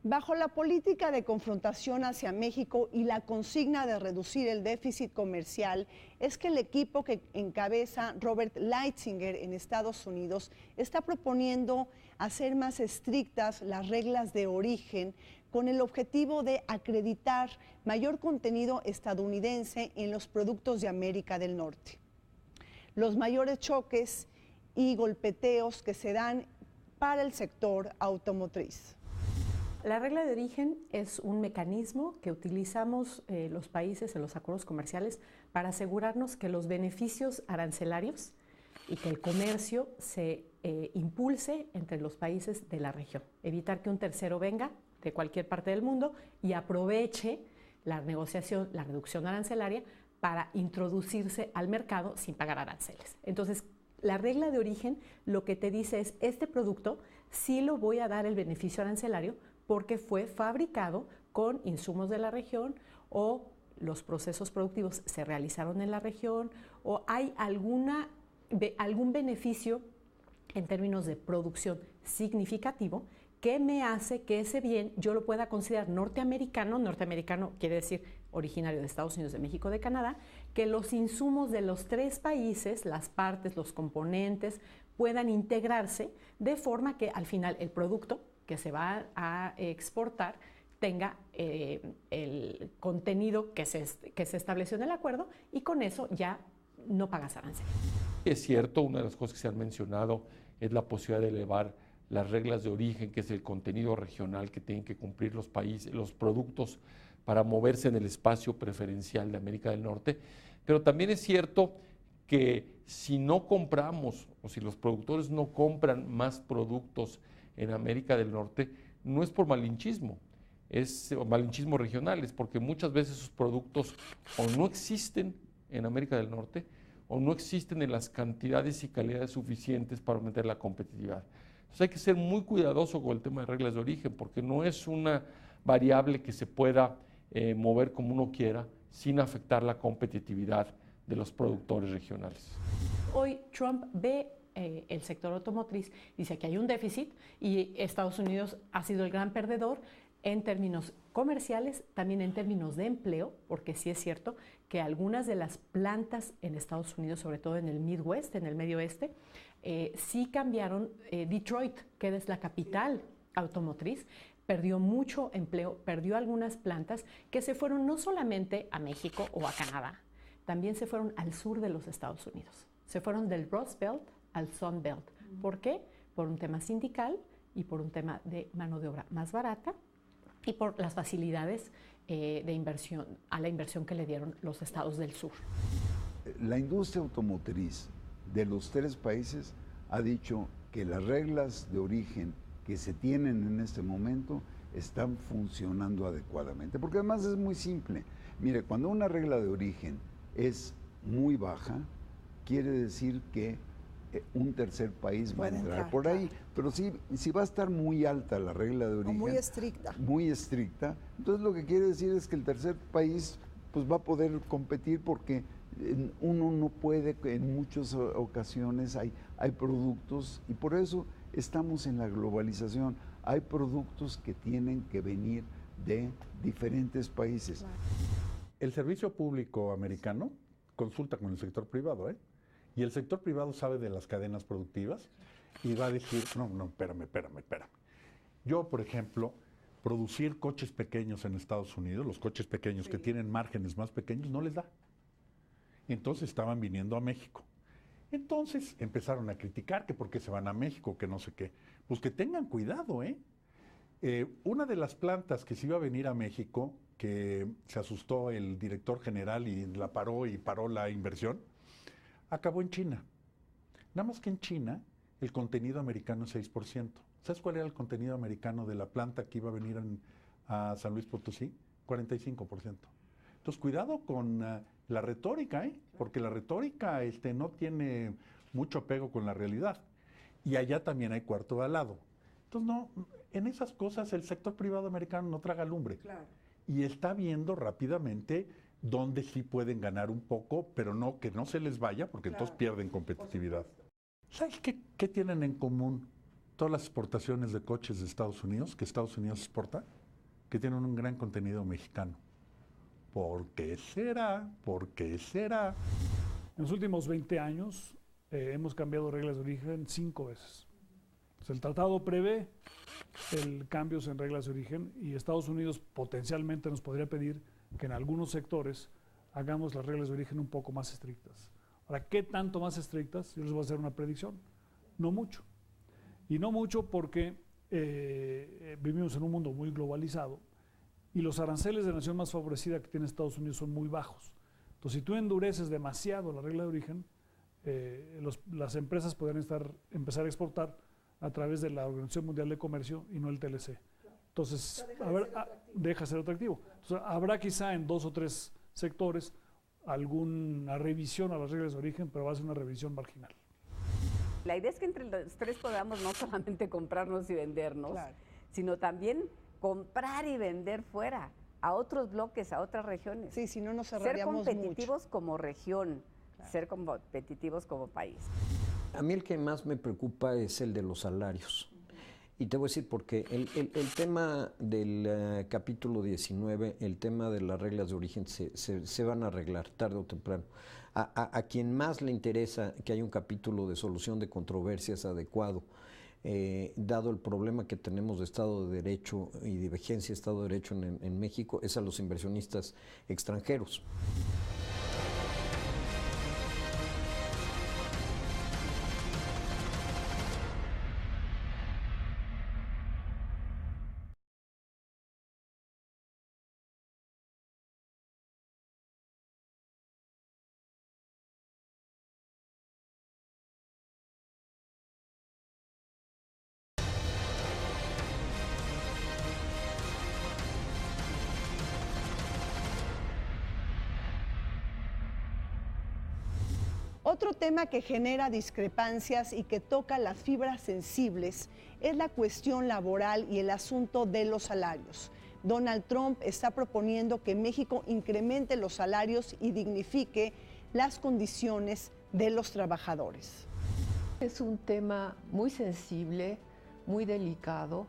Bajo la política de confrontación hacia México y la consigna de reducir el déficit comercial, es que el equipo que encabeza Robert Lighthizer en Estados Unidos está proponiendo hacer más estrictas las reglas de origen con el objetivo de acreditar mayor contenido estadounidense en los productos de América del Norte. Los mayores choques y golpeteos que se dan para el sector automotriz. La regla de origen es un mecanismo que utilizamos los países en los acuerdos comerciales para asegurarnos que los beneficios arancelarios y que el comercio se impulse entre los países de la región. Evitar que un tercero venga de cualquier parte del mundo y aproveche la negociación, la reducción arancelaria para introducirse al mercado sin pagar aranceles. Entonces, la regla de origen lo que te dice es, este producto sí lo voy a dar el beneficio arancelario porque fue fabricado con insumos de la región o los procesos productivos se realizaron en la región o hay algún beneficio en términos de producción significativo que me hace que ese bien yo lo pueda considerar norteamericano. Norteamericano quiere decir originario de Estados Unidos, de México, de Canadá, que los insumos de los tres países, las partes, los componentes, puedan integrarse de forma que al final el producto que se va a exportar tenga el contenido que se estableció en el acuerdo y con eso ya no pagas arancel. Es cierto, una de las cosas que se han mencionado es la posibilidad de elevar las reglas de origen, que es el contenido regional que tienen que cumplir los países, los productos para moverse en el espacio preferencial de América del Norte, pero también es cierto que si no compramos o si los productores no compran más productos en América del Norte, no es por malinchismo, es malinchismo regional, es porque muchas veces esos productos o no existen en América del Norte o no existen en las cantidades y calidades suficientes para aumentar la competitividad. Entonces hay que ser muy cuidadoso con el tema de reglas de origen porque no es una variable que se pueda mover como uno quiera sin afectar la competitividad de los productores regionales. Hoy Trump ve el sector automotriz, dice que hay un déficit y Estados Unidos ha sido el gran perdedor en términos comerciales, también en términos de empleo, porque sí es cierto que algunas de las plantas en Estados Unidos, sobre todo en el Midwest, en el Medio Oeste, sí cambiaron. Detroit, que es la capital automotriz, perdió mucho empleo, perdió algunas plantas que se fueron no solamente a México o a Canadá, también se fueron al sur de los Estados Unidos. Se fueron del Rust Belt al Sun Belt. ¿Por qué? Por un tema sindical y por un tema de mano de obra más barata y por las facilidades de inversión, a la inversión que le dieron los estados del sur. La industria automotriz de los tres países ha dicho que las reglas de origen que se tienen en este momento están funcionando adecuadamente, porque además es muy simple. Mire, cuando una regla de origen es muy baja, quiere decir que un tercer país va a entrar por ahí, pero si va a estar muy alta la regla de origen, muy estricta, entonces lo que quiere decir es que el tercer país pues va a poder competir porque uno no puede, en muchas ocasiones hay productos, y por eso estamos en la globalización, hay productos que tienen que venir de diferentes países. El servicio público americano consulta con el sector privado, y el sector privado sabe de las cadenas productivas y va a decir, no, espérame. Yo, por ejemplo, producir coches pequeños en Estados Unidos, los coches pequeños que tienen márgenes más pequeños, no les da. Entonces estaban viniendo a México. Entonces empezaron a criticar que por qué se van a México, que no sé qué. Pues que tengan cuidado, una de las plantas que se iba a venir a México, que se asustó el director general y la paró la inversión, acabó en China. Nada más que en China el contenido americano es 6%. ¿Sabes cuál era el contenido americano de la planta que iba a venir a San Luis Potosí? 45%. Entonces cuidado con la retórica, porque la retórica no tiene mucho apego con la realidad. Y allá también hay cuarto de al lado. Entonces en esas cosas el sector privado americano no traga lumbre. Claro. Y está viendo rápidamente dónde sí pueden ganar un poco, pero no que no se les vaya, porque entonces pierden competitividad. ¿Sabes qué tienen en común todas las exportaciones de coches de Estados Unidos, que Estados Unidos exporta? Que tienen un gran contenido mexicano. ¿Por qué será? ¿Por qué será? En los últimos 20 años hemos cambiado reglas de origen 5 veces. El tratado prevé cambios en reglas de origen y Estados Unidos potencialmente nos podría pedir que en algunos sectores hagamos las reglas de origen un poco más estrictas. Ahora, ¿qué tanto más estrictas? Yo les voy a hacer una predicción. No mucho. Y no mucho porque vivimos en un mundo muy globalizado y los aranceles de la nación más favorecida que tiene Estados Unidos son muy bajos. Entonces, si tú endureces demasiado la regla de origen, las empresas podrían empezar a exportar a través de la Organización Mundial de Comercio y no el TLC. Entonces, deja de ser atractivo. Entonces, habrá quizá en 2 o 3 sectores alguna revisión a las reglas de origen, pero va a ser una revisión marginal. La idea es que entre los tres podamos no solamente comprarnos y vendernos, sino también comprar y vender fuera, a otros bloques, a otras regiones. Sí, si no nos cerraríamos ser competitivos como región, ser competitivos como país. A mí el que más me preocupa es el de los salarios. Y te voy a decir porque el tema del capítulo 19, el tema de las reglas de origen se van a arreglar tarde o temprano. A quien más le interesa que haya un capítulo de solución de controversias adecuado, dado el problema que tenemos de Estado de Derecho y de vigencia de Estado de Derecho en México, es a los inversionistas extranjeros. Otro tema que genera discrepancias y que toca las fibras sensibles es la cuestión laboral y el asunto de los salarios. Donald Trump está proponiendo que México incremente los salarios y dignifique las condiciones de los trabajadores. Es un tema muy sensible, muy delicado,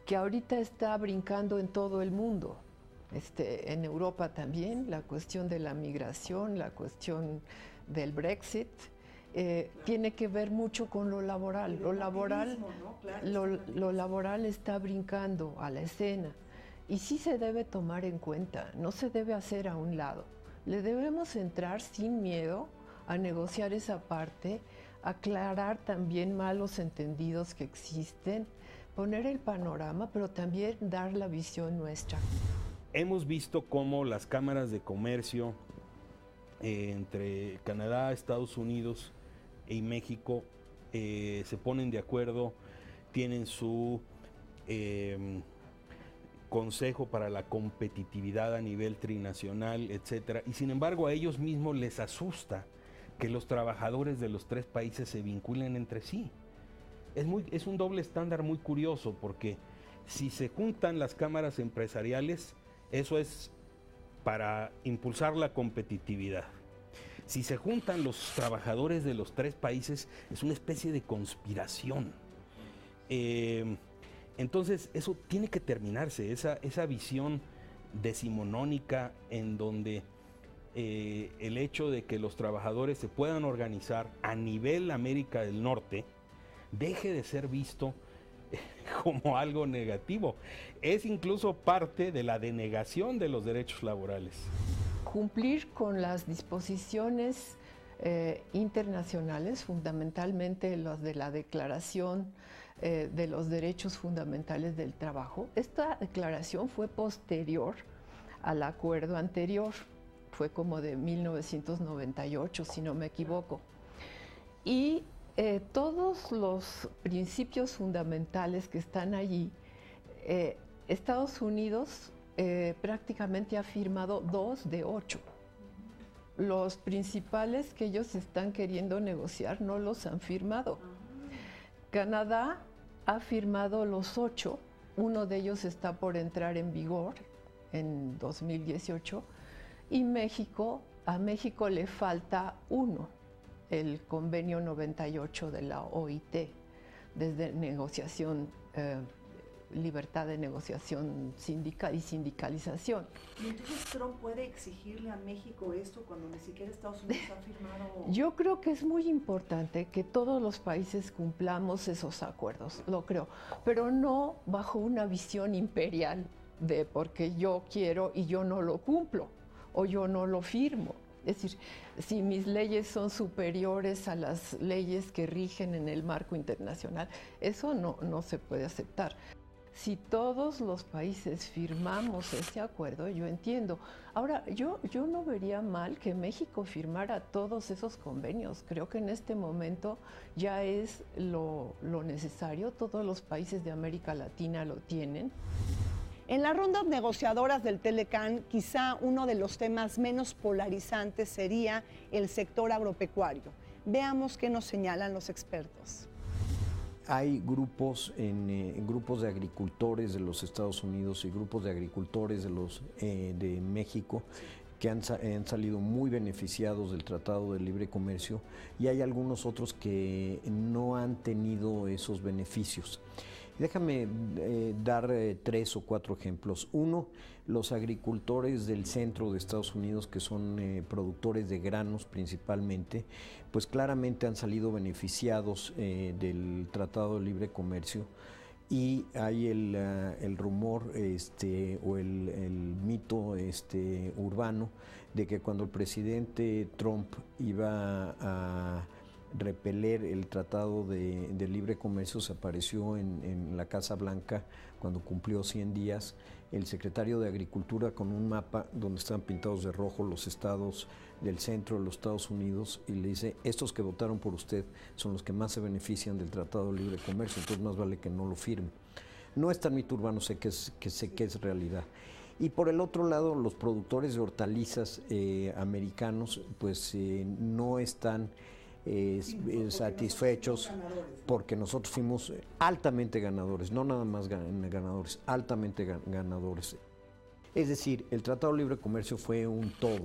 que ahorita está brincando en todo el mundo. En Europa también, la cuestión de la migración, la cuestión del Brexit, tiene que ver mucho con lo laboral. Lo laboral está brincando a la escena y sí se debe tomar en cuenta, no se debe hacer a un lado. Le debemos entrar sin miedo a negociar esa parte, aclarar también malos entendidos que existen, poner el panorama, pero también dar la visión nuestra. Hemos visto cómo las cámaras de comercio entre Canadá, Estados Unidos y México se ponen de acuerdo, tienen su consejo para la competitividad a nivel trinacional, etcétera, y sin embargo a ellos mismos les asusta que los trabajadores de los tres países se vinculen entre sí. Es un doble estándar muy curioso, porque si se juntan las cámaras empresariales, eso es para impulsar la competitividad. Si se juntan los trabajadores de los tres países, es una especie de conspiración. Entonces, eso tiene que terminarse, esa visión decimonónica en donde el hecho de que los trabajadores se puedan organizar a nivel América del Norte deje de ser visto como algo negativo. Es incluso parte de la denegación de los derechos laborales. Cumplir con las disposiciones internacionales, fundamentalmente las de la Declaración de los Derechos Fundamentales del Trabajo. Esta declaración fue posterior al acuerdo anterior, fue como de 1998, si no me equivoco. Y todos los principios fundamentales que están allí, Estados Unidos prácticamente ha firmado 2 de 8. Los principales que ellos están queriendo negociar no los han firmado. Canadá ha firmado los 8, uno de ellos está por entrar en vigor en 2018, y a México le falta uno, el convenio 98 de la OIT, desde negociación, libertad de negociación sindical y sindicalización. ¿Y entonces Trump puede exigirle a México esto cuando ni siquiera Estados Unidos ha firmado? Yo creo que es muy importante que todos los países cumplamos esos acuerdos, lo creo, pero no bajo una visión imperial de porque yo quiero y yo no lo cumplo o yo no lo firmo. Es decir, si mis leyes son superiores a las leyes que rigen en el marco internacional, eso no se puede aceptar. Si todos los países firmamos este acuerdo, yo entiendo. Ahora, yo no vería mal que México firmara todos esos convenios. Creo que en este momento ya es lo necesario. Todos los países de América Latina lo tienen. En las rondas negociadoras del Telecán, quizá uno de los temas menos polarizantes sería el sector agropecuario. Veamos qué nos señalan los expertos. Hay grupos grupos de agricultores de los Estados Unidos y grupos de agricultores de México que han salido muy beneficiados del Tratado de Libre Comercio, y hay algunos otros que no han tenido esos beneficios. Déjame dar 3 o 4 ejemplos. Uno, los agricultores del centro de Estados Unidos, que son productores de granos principalmente, pues claramente han salido beneficiados del Tratado de Libre Comercio, y hay el rumor o el mito urbano de que cuando el presidente Trump iba a repeler el Tratado de Libre Comercio, se apareció en la Casa Blanca cuando cumplió 100 días el secretario de Agricultura con un mapa donde estaban pintados de rojo los estados del centro de los Estados Unidos, y le dice: estos que votaron por usted son los que más se benefician del Tratado de Libre Comercio, entonces más vale que no lo firme. No es tan mito urbano, sé que es realidad. Y por el otro lado, los productores de hortalizas americanos pues no están satisfechos, porque nosotros fuimos altamente ganadores, no nada más ganadores, altamente ganadores. Es decir, el Tratado de Libre Comercio fue un todo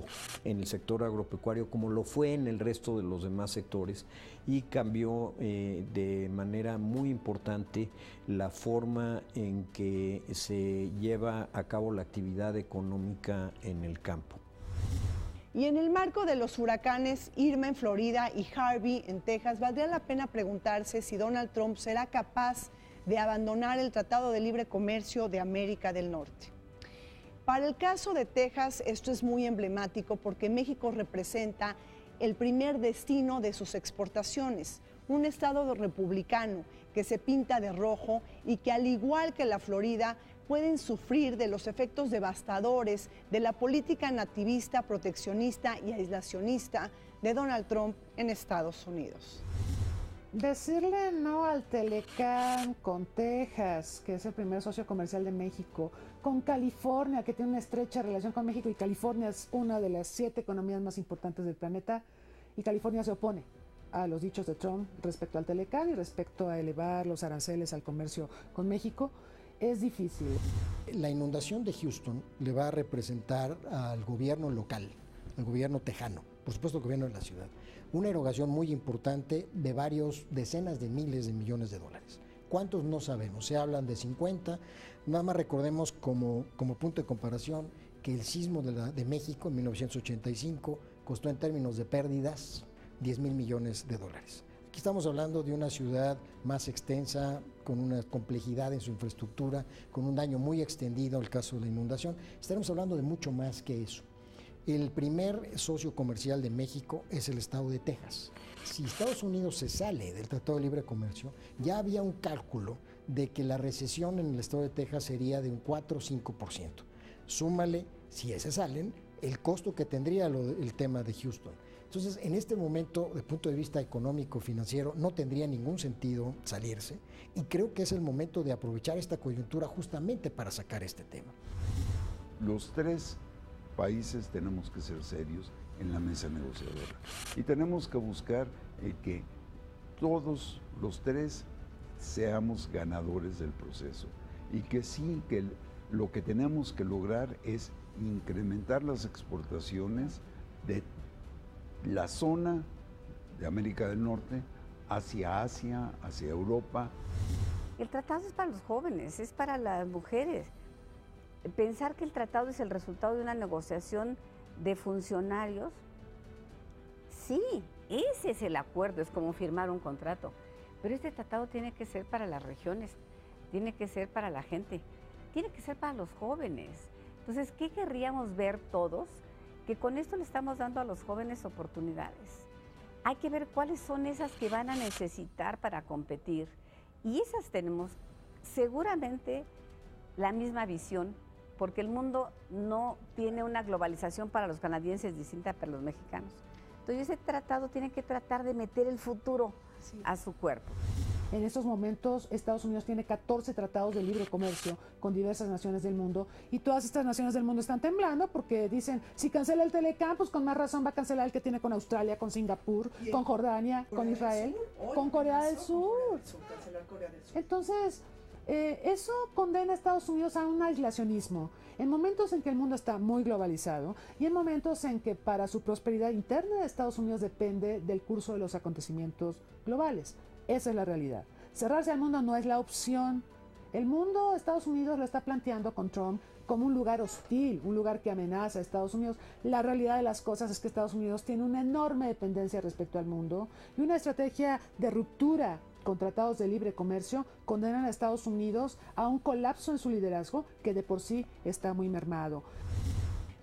en el sector agropecuario, como lo fue en el resto de los demás sectores, y cambió de manera muy importante la forma en que se lleva a cabo la actividad económica en el campo. Y en el marco de los huracanes Irma en Florida y Harvey en Texas, valdría la pena preguntarse si Donald Trump será capaz de abandonar el Tratado de Libre Comercio de América del Norte. Para el caso de Texas, esto es muy emblemático porque México representa el primer destino de sus exportaciones, un estado republicano que se pinta de rojo y que, al igual que la Florida, pueden sufrir de los efectos devastadores de la política nativista, proteccionista y aislacionista de Donald Trump en Estados Unidos. Decirle no al Telecán con Texas, que es el primer socio comercial de México, con California, que tiene una estrecha relación con México, y California es una de las 7 economías más importantes del planeta, y California se opone a los dichos de Trump respecto al Telecán y respecto a elevar los aranceles al comercio con México. Es difícil. La inundación de Houston le va a representar al gobierno local, al gobierno tejano, por supuesto el gobierno de la ciudad, una erogación muy importante de varios decenas de miles de millones de dólares. ¿Cuántos? No sabemos, se hablan de 50, nada más recordemos como punto de comparación que el sismo de México en 1985 costó en términos de pérdidas 10,000 millones de dólares. Aquí estamos hablando de una ciudad más extensa, con una complejidad en su infraestructura, con un daño muy extendido, el caso de la inundación. Estaremos hablando de mucho más que eso. El primer socio comercial de México es el estado de Texas. Si Estados Unidos se sale del Tratado de Libre Comercio, ya había un cálculo de que la recesión en el estado de Texas sería de un 4 o 5%. Súmale, si se salen, el costo que tendría el tema de Houston. Entonces, en este momento, de punto de vista económico, financiero, no tendría ningún sentido salirse, y creo que es el momento de aprovechar esta coyuntura justamente para sacar este tema. Los 3 países tenemos que ser serios en la mesa negociadora y tenemos que buscar que todos los 3 seamos ganadores del proceso, y que sí, que lo que tenemos que lograr es incrementar las exportaciones de la zona de América del Norte hacia Asia, hacia Europa. El tratado es para los jóvenes, es para las mujeres. Pensar que el tratado es el resultado de una negociación de funcionarios, sí, ese es el acuerdo, es como firmar un contrato. Pero este tratado tiene que ser para las regiones, tiene que ser para la gente, tiene que ser para los jóvenes. Entonces, ¿qué querríamos ver todos? que con esto le estamos dando a los jóvenes oportunidades. Hay que ver cuáles son esas que van a necesitar para competir. Y esas tenemos seguramente la misma visión, porque el mundo no tiene una globalización para los canadienses distinta para los mexicanos. Entonces ese tratado tiene que tratar de meter el futuro a su cuerpo. En estos momentos, Estados Unidos tiene 14 tratados de libre comercio con diversas naciones del mundo, y todas estas naciones del mundo están temblando porque dicen, si cancela el Telecam, pues con más razón va a cancelar el que tiene con Australia, con Singapur, con Jordania, con Israel, con Corea del Sur. Entonces, eso condena a Estados Unidos a un aislacionismo. En momentos en que el mundo está muy globalizado y en momentos en que para su prosperidad interna Estados Unidos depende del curso de los acontecimientos globales. Esa es la realidad. Cerrarse al mundo no es la opción. El mundo, Estados Unidos lo está planteando con Trump como un lugar hostil, un lugar que amenaza a Estados Unidos. La realidad de las cosas es que Estados Unidos tiene una enorme dependencia respecto al mundo y una estrategia de ruptura con tratados de libre comercio condenan a Estados Unidos a un colapso en su liderazgo que de por sí está muy mermado.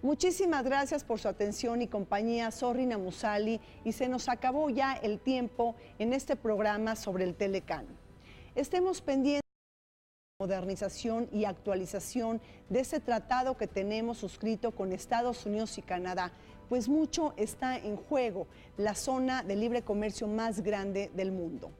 Muchísimas gracias por su atención y compañía. Soy Rina Musali y se nos acabó ya el tiempo en este programa sobre el Telecán. Estemos pendientes de la modernización y actualización de este tratado que tenemos suscrito con Estados Unidos y Canadá, pues mucho está en juego, la zona de libre comercio más grande del mundo.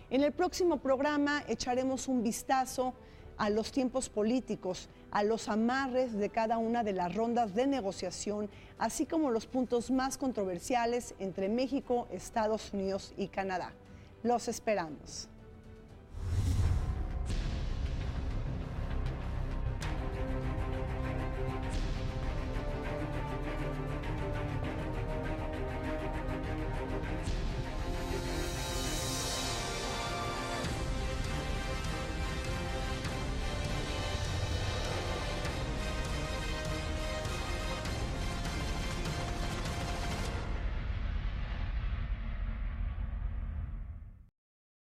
En el próximo programa echaremos un vistazo a los tiempos políticos, a los amarres de cada una de las rondas de negociación, así como los puntos más controversiales entre México, Estados Unidos y Canadá. Los esperamos.